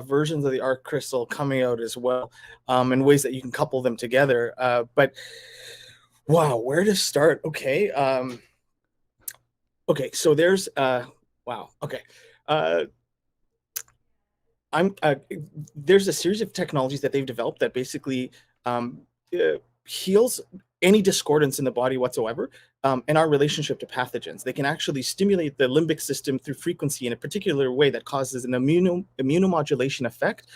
versions of the Arc Crystal coming out as well, in ways that you can couple them together. But wow, where to start? Okay, so there's wow. Okay. There's a series of technologies that they've developed that basically heals any discordance in the body whatsoever, and our relationship to pathogens. They can actually stimulate the limbic system through frequency in a particular way that causes an immunomodulation effect,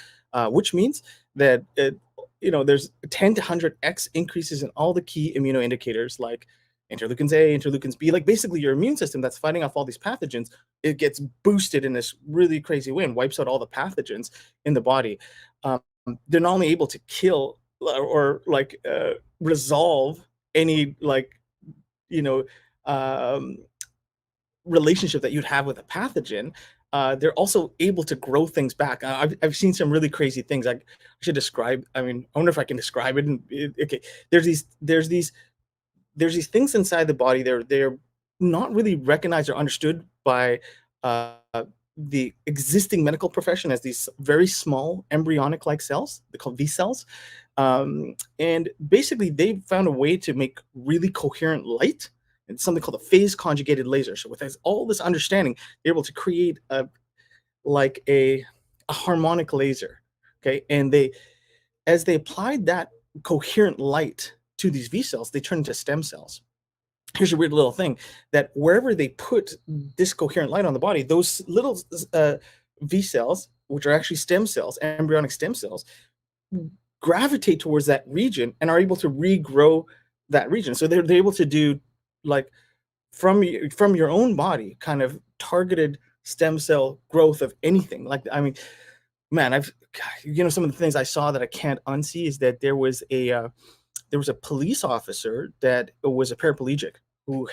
which means that there's 10 to 100x increases in all the key immunoindicators like interleukins A, interleukins B, like basically your immune system that's fighting off all these pathogens, it gets boosted in this really crazy way and wipes out all the pathogens in the body. They're not only able to kill or resolve any relationship that you'd have with a pathogen, they're also able to grow things back. I've seen some really crazy things. I should describe. I mean, I wonder if I can describe it. Okay, there's these things inside the body. They're not really recognized or understood by the existing medical profession as these very small embryonic-like cells. They're called V cells, and basically they found a way to make really coherent light. It's something called a phase conjugated laser. So with all this understanding, they're able to create a harmonic laser. Okay, and as they applied that coherent light to these V cells, they turn into stem cells. Here's a weird little thing, that wherever they put this coherent light on the body, those little V cells, which are actually stem cells, embryonic stem cells, gravitate towards that region and are able to regrow that region. So they're able to do from your own body kind of targeted stem cell growth of anything. I mean, man, some of the things I saw that I can't unsee is that there was a police officer that was a paraplegic who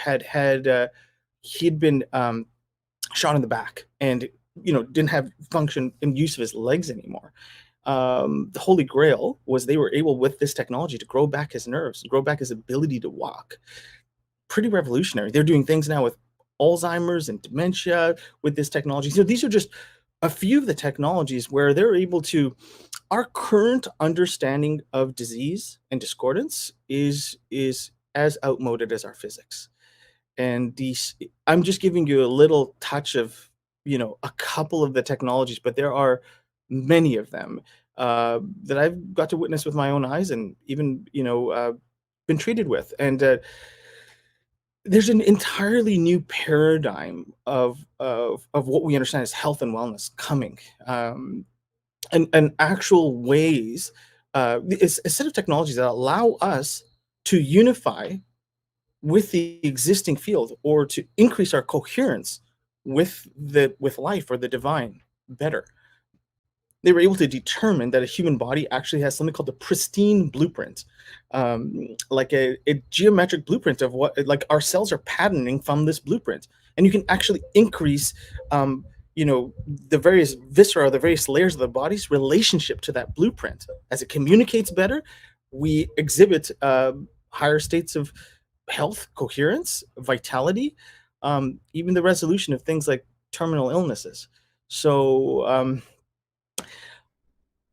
he'd been shot in the back and didn't have function and use of his legs anymore. The holy grail was they were able, with this technology, to grow back his nerves, grow back his ability to walk. Pretty revolutionary. They're doing things now with Alzheimer's and dementia with this technology. So these are just a few of the technologies where they're able to. Our current understanding of disease and discordance is as outmoded as our physics. And I'm just giving you a little touch of, a couple of the technologies, but there are many of them that I've got to witness with my own eyes, and even, been treated with. And there's an entirely new paradigm of what we understand as health and wellness coming, and actual ways, it's a set of technologies that allow us to unify with the existing field, or to increase our coherence with life or the divine better. They were able to determine that a human body actually has something called the pristine blueprint, like a geometric blueprint of what, like, our cells are patterning from this blueprint, and you can actually increase, the various viscera, the various layers of the body's relationship to that blueprint. As it communicates better, we exhibit higher states of health, coherence, vitality, even the resolution of things like terminal illnesses. So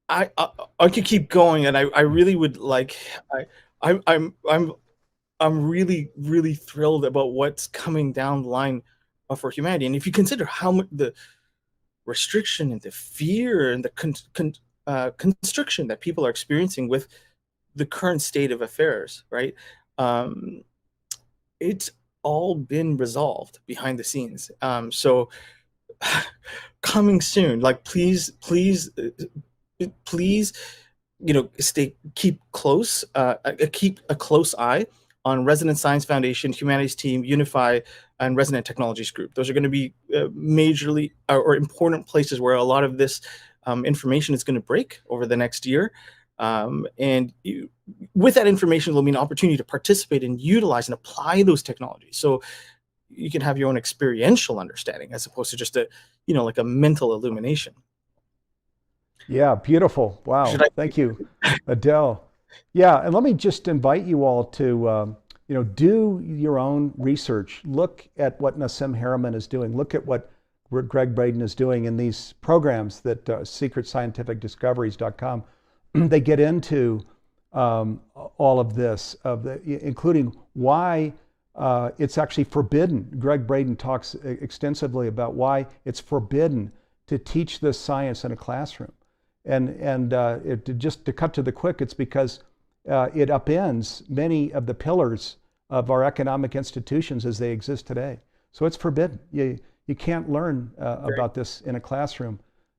I could keep going, and I really would like, I'm really, really thrilled about what's coming down the line for humanity. And if you consider how much the restriction and the fear and the constriction that people are experiencing with the current state of affairs, right? It's all been resolved behind the scenes. So coming soon, like, please, keep a close eye on Resonant Science Foundation, Humanities Team, Unify, and Resonant Technologies Group. Those are going to be majorly or important places where a lot of this information is going to break over the next year. And with that information, there'll be an opportunity to participate and utilize and apply those technologies. So you can have your own experiential understanding, as opposed to just like a mental illumination. Yeah, beautiful. Wow. Thank you, Adil. Yeah, and let me just invite you all to, do your own research. Look at what Nassim Harriman is doing. Look at what Greg Braden is doing in these programs that secretscientificdiscoveries.com. They get into all of this, including why it's actually forbidden. Greg Braden talks extensively about why it's forbidden to teach this science in a classroom. And just to cut to the quick, it's because it upends many of the pillars of our economic institutions as they exist today. So it's forbidden. You can't learn about this in a classroom.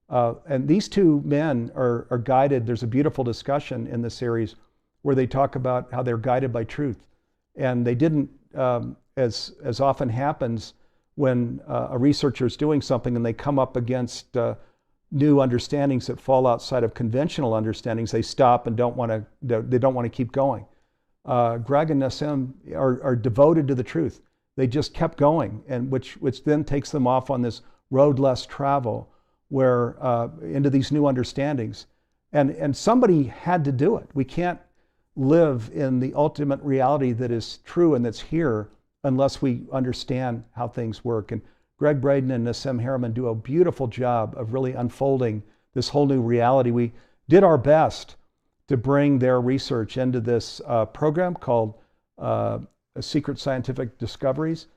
And these two men are guided. There's a beautiful discussion in the series where they talk about how they're guided by truth. And they didn't, as often happens when a researcher is doing something and they come up against new understandings that fall outside of conventional understandings, they stop and they don't want to keep going. Greg and Nassim are devoted to the truth. They just kept going, and which then takes them off on this road less travel, where into these new understandings. And somebody had to do it. We can't live in the ultimate reality that is true and that's here unless we understand how things work. And Greg Braden and Nassim Harriman do a beautiful job of really unfolding this whole new reality. We did our best to bring their research into this program called Secret Scientific Discoveries.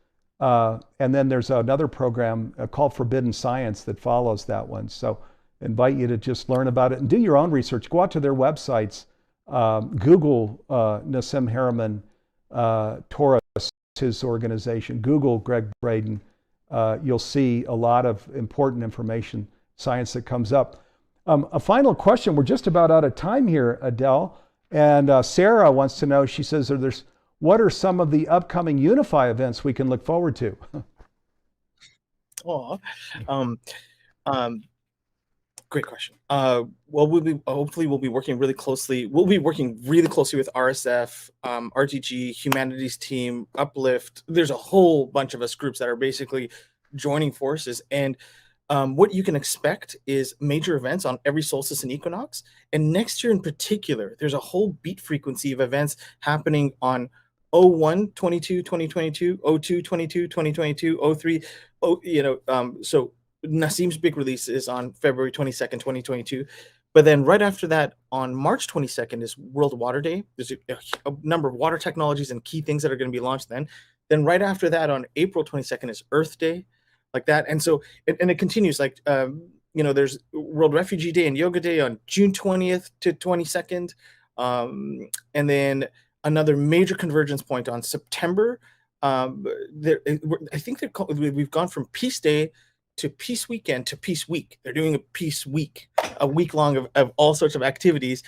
And then there's another program called Forbidden Science that follows that one. So I invite you to just learn about it and do your own research. Go out to their websites. Google Nassim Harriman, Taurus, his organization. Google Greg Braden. You'll see a lot of important information, science that comes up. A final question. We're just about out of time here, Adil. And Sarah wants to know, she says, what are some of the upcoming Unify events we can look forward to? Great question. Well, hopefully we'll be working really closely. We'll be working really closely with RSF, RTG, Humanities Team, Uplift. There's a whole bunch of us groups that are basically joining forces. And what you can expect is major events on every solstice and equinox. And next year in particular, there's a whole beat frequency of events happening on 01/22/2022, 02/22/2022, 03. So Nassim's big release is on February 22nd, 2022. But then right after that, on March 22nd is World Water Day. There's a number of water technologies and key things that are going to be launched then. Then right after that, on April 22nd is Earth Day, like that. And so, and it continues, like, there's World Refugee Day and Yoga Day on June 20th to 22nd. And then another major convergence point on September. I think we've gone from Peace Day to Peace Weekend to Peace Week. They're doing a Peace Week, a week long of all sorts of activities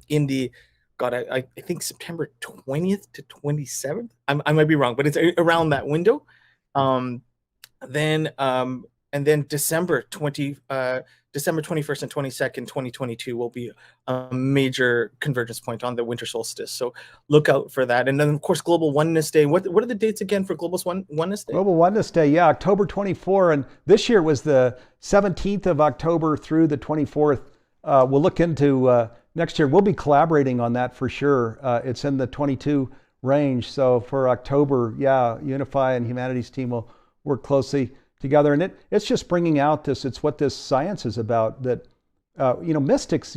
in the, God, I think September 20th to 27th. I might be wrong, but it's around that window. And then December 21st and 22nd, 2022 will be a major convergence point on the winter solstice. So look out for that. And then, of course, Global Oneness Day. What are the dates again for Global Oneness Day? Global Oneness Day, yeah, October 24. And this year was the 17th of October through the 24th. We'll look into next year. We'll be collaborating on that for sure. It's in the 22 range. So for October, yeah, Unify and Humanities team will work closely together. And it's just bringing out this, it's what this science is about, that, mystics,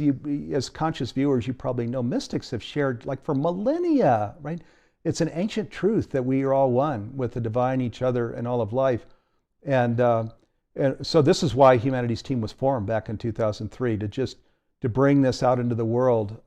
as conscious viewers, you probably know mystics have shared like for millennia, right? It's an ancient truth that we are all one with the divine, each other, and all of life. And so this is why Humanities team was formed back in 2003, to bring this out into the world.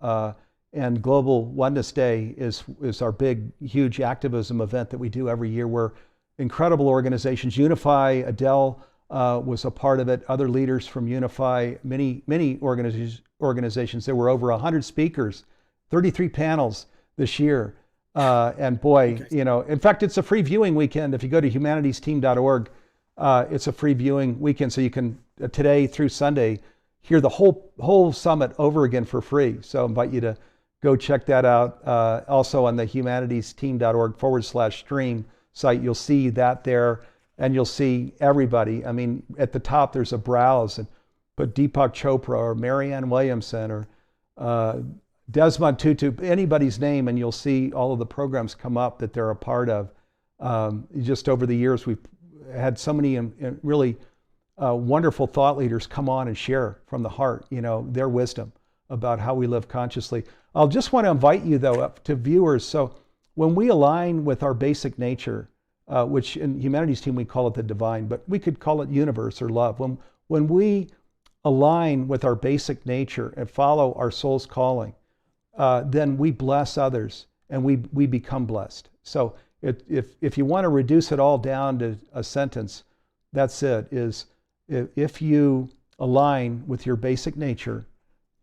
And Global Oneness Day is our big, huge activism event that we do every year, where incredible organizations, Unify, Adil was a part of it, other leaders from Unify, many organizations. There were over 100 speakers, 33 panels this year. And boy, in fact, it's a free viewing weekend. If you go to humanitiesteam.org, it's a free viewing weekend. So you can, today through Sunday, hear the whole summit over again for free. So I invite you to go check that out. Also on the humanitiesteam.org/stream site, you'll see that there, and you'll see everybody. I mean, at the top there's a browse, and put Deepak Chopra or Marianne Williamson or Desmond Tutu, anybody's name, and you'll see all of the programs come up that they're a part of. Just over the years, we've had so many really wonderful thought leaders come on and share from the heart, their wisdom about how we live consciously. I'll just want to invite you, though, up to viewers. So when we align with our basic nature, which in Humanities team we call it the divine, but we could call it universe or love. When we align with our basic nature and follow our soul's calling, then we bless others and we become blessed. So if you want to reduce it all down to a sentence, that's it, is if you align with your basic nature,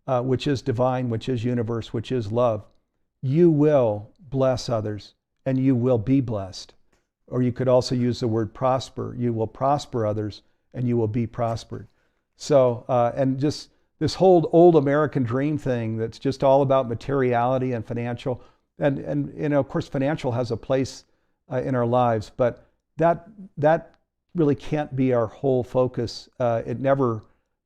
which is divine, which is universe, which is love, you will bless others and you will be blessed. Or you could also use the word prosper. You will prosper others and you will be prospered. So, and just this whole old American dream thing that's just all about materiality and financial, and of course financial has a place in our lives, but that really can't be our whole focus. It never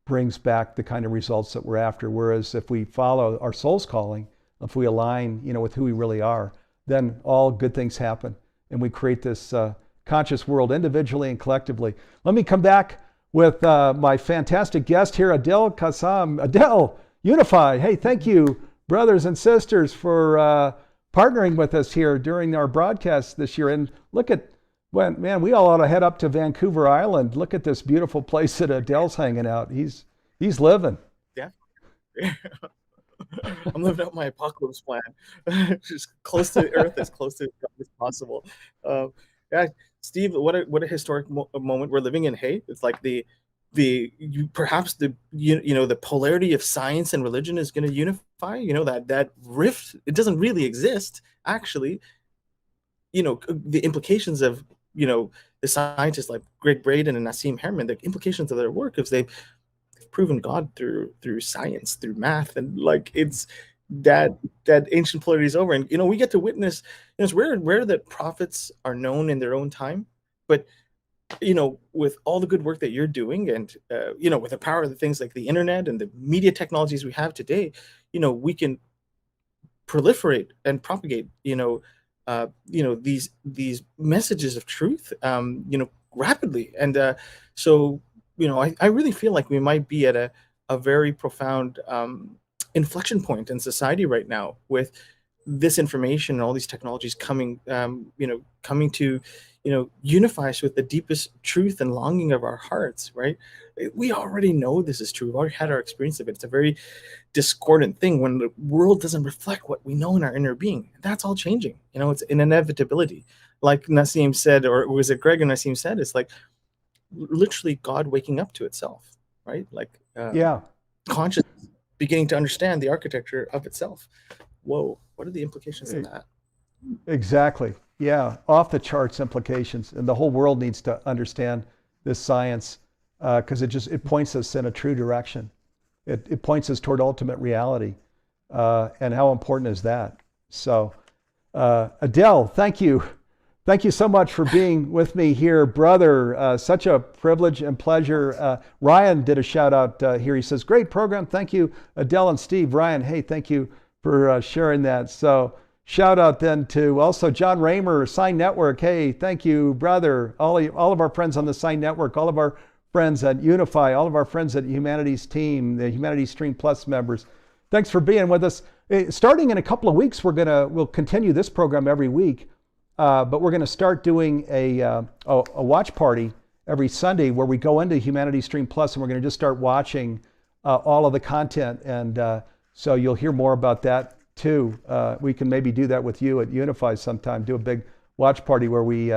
brings back the kind of results that we're after. Whereas if we follow our soul's calling, if we align, with who we really are, then all good things happen, and we create this conscious world individually and collectively. Let me come back with my fantastic guest here, Adil Kassam. Adil, Unify. Hey, thank you, brothers and sisters, for partnering with us here during our broadcast this year. And look at, man, we all ought to head up to Vancouver Island. Look at this beautiful place that Adil's hanging out. He's living. Yeah. I'm living out my apocalypse plan, just close to the earth, as close to God as possible. Yeah, Steve, what a historic moment we're living in. Hey, it's like the polarity of science and religion is going to unify. That rift, it doesn't really exist actually. The implications of the scientists like Greg Braden and Nassim Herman, the implications of their work is they've proven God through science, through math, and like it's that ancient polarity is over. And we get to witness. It's rare that prophets are known in their own time, but with all the good work that you're doing, and with the power of the things like the internet and the media technologies we have today, we can proliferate and propagate these messages of truth rapidly. And so I really feel like we might be at a very profound inflection point in society right now, with this information and all these technologies coming, coming to, unify us with the deepest truth and longing of our hearts, right? We already know this is true. We've already had our experience of it. It's a very discordant thing when the world doesn't reflect what we know in our inner being. That's all changing. It's an inevitability. Like Nassim said, or was it Greg and Nassim said, it's like literally God waking up to itself, right? Like consciousness beginning to understand the architecture of itself. Whoa, what are the implications of that? Exactly. Yeah, off the charts implications, and the whole world needs to understand this science because it points us in a true direction. It points us toward ultimate reality, and how important is that? So, Adil, thank you so much for being with me here, brother. Such a privilege and pleasure. Ryan did a shout out here. He says, "Great program, thank you, Adil and Steve." Ryan, hey, thank you for sharing that. So. Shout out then to also John Raymer, Sign Network. Hey, thank you, brother. All of our friends on the Sign Network, all of our friends at Unify, all of our friends at Humanities Team, the Humanities Stream Plus members. Thanks for being with us. Starting in a couple of weeks, we'll continue this program every week, but we're going to start doing a watch party every Sunday where we go into Humanities Stream Plus and we're going to just start watching all of the content, and so you'll hear more about that. Too. We can maybe do that with you at Unify sometime, do a big watch party where we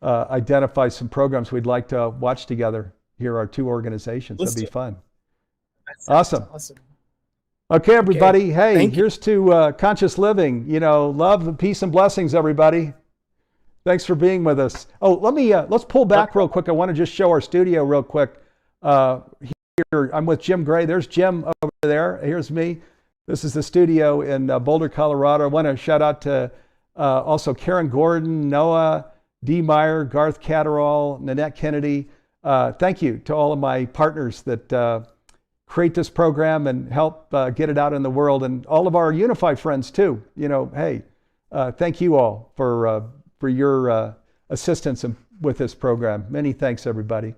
identify some programs we'd like to watch together here, our two organizations. That'd be fun. Awesome. Okay, everybody. Hey, here's to conscious living. Love, peace, and blessings, everybody. Thanks for being with us. Oh, let's pull back real quick. I want to just show our studio real quick. Here, I'm with Jim Gray. There's Jim over there. Here's me. This is the studio in Boulder, Colorado. I want to shout out to also Karen Gordon, Noah D. Meyer, Garth Catterall, Nanette Kennedy. Thank you to all of my partners that create this program and help get it out in the world, and all of our Unify friends too. Hey, thank you all for your assistance with this program. Many thanks, everybody.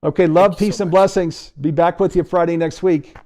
Okay, love, peace, and blessings. Be back with you Friday next week.